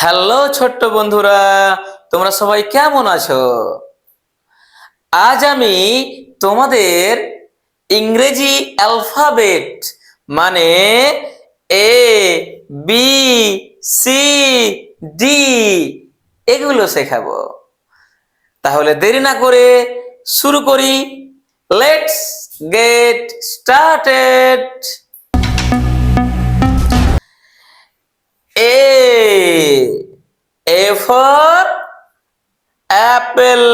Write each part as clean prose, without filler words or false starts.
Hello ছোট্ট বন্ধুরা, তোমরা সবাই কেমন আছো? আজ আমি তোমাদের ইংরেজি অ্যালফাবেট মানে এ বি সি ডি এগুলো শেখাবো। তাহলে দেরি না করে শুরু করি। Let's get started. A for apple.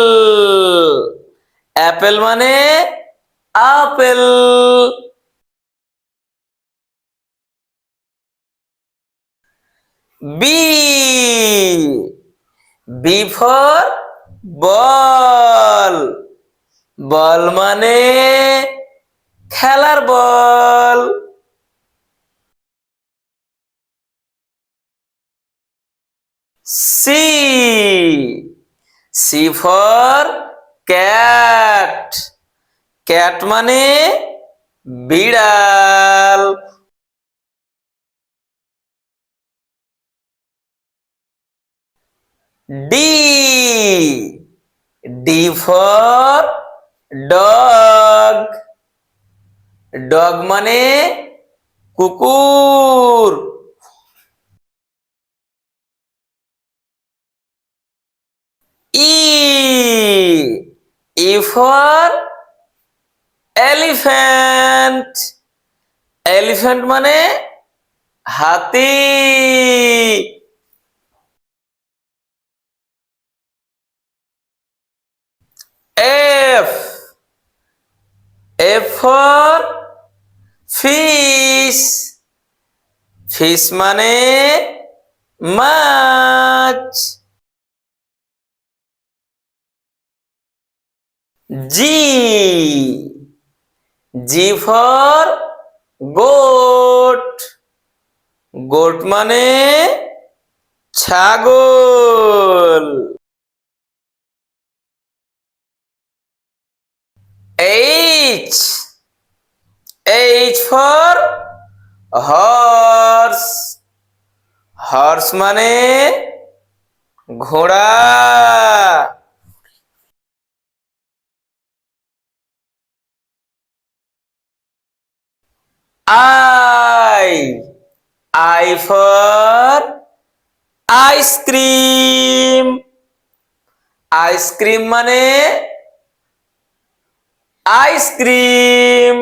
Apple মানে আপেল। B, B for ball. Ball মানে খেলার ball. C, C for cat. Cat মানে বিড়াল। D, D for dog. Dog মানে কুকুর। E, E for elephant. Elephant মানে হাতি। F, F for fish. Fish মানে মাছ। G, G for goat. Goat মানে ছাগল। H, H for horse. Horse মানে ঘোড়া। I, I for ice cream. Ice cream মানে ice cream.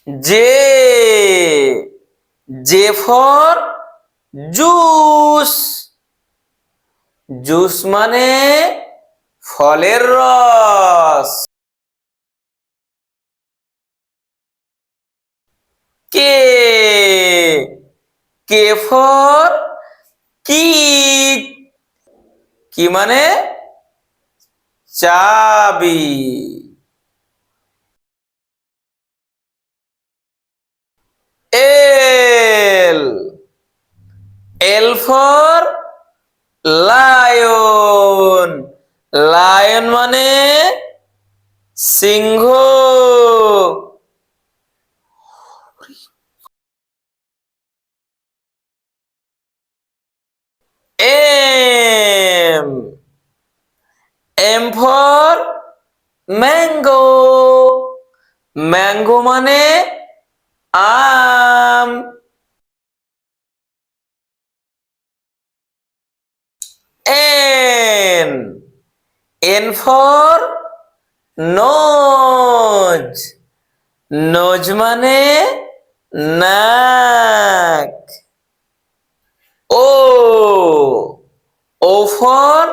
J, J for juice. Juice মানে ফলের রস। কে, কে ফর কি। কি মানে চাবি। L, L for lion. Lion মানে সিংহ। M, M for mango. Mango মানে আম। N, N for nose. Nose মানে নাক। O, O for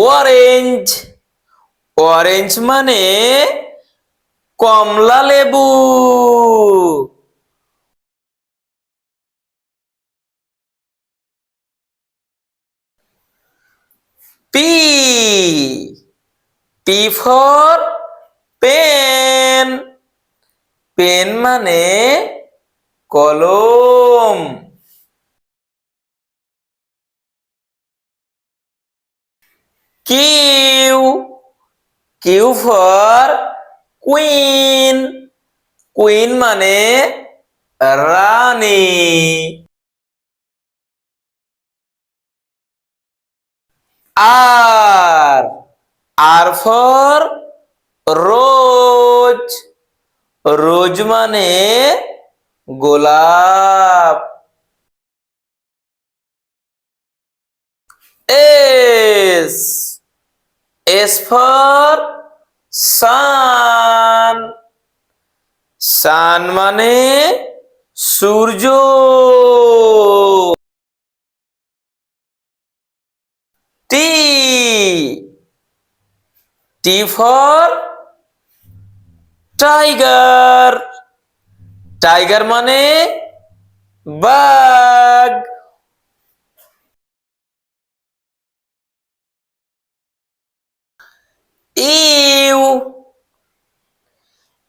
orange. Orange মানে কমলা লেবু। P, P for pen. Pen মানে কলম। Q, Q for queen. Queen মানে রানী। R R for rose. Rose মানে গোলাপ। S S for sun. Sun মানে সূর্য। T T for tiger. Tiger মানে বাঘ। U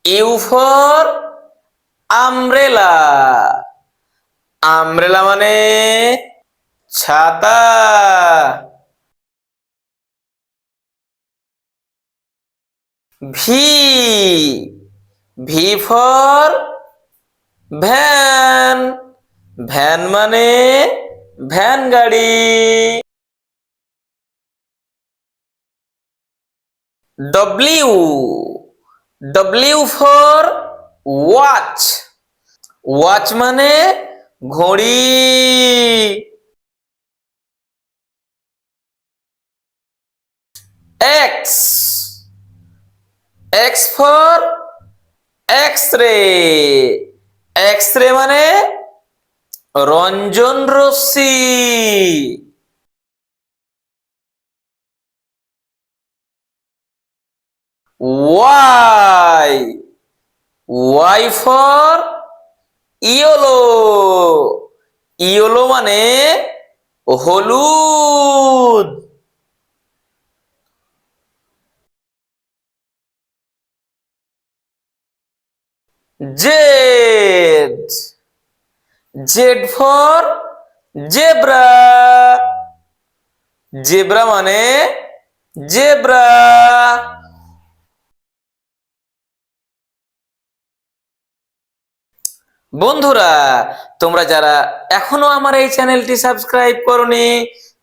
you for umbrella. Umbrella মানে ছাতা। V V for van. Van মানে ভ্যান গাড়ি। W W for watch. Watch মানে ঘড়ি। X X for X ray. X ray মানে রঞ্জন রশ্মি। Y Y for yellow. Yellow মানে হলুদ। Z Z for zebra. Zebra মানে জেব্রা। বন্ধুরা, তোমরা যারা এখনো আমার এই চ্যানেলটি সাবস্ক্রাইব করোনি,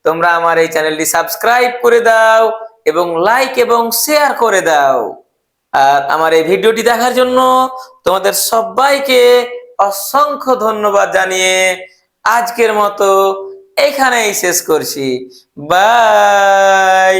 তোমরা আমার এই চ্যানেলটি সাবস্ক্রাইব করে দাও এবং লাইক এবং শেয়ার করে দাও। আর আমার এই ভিডিওটি দেখার জন্য তোমাদের সবাইকে অসংখ্য ধন্যবাদ জানিয়ে আজকের মতো এখানেই শেষ করছি। বাই।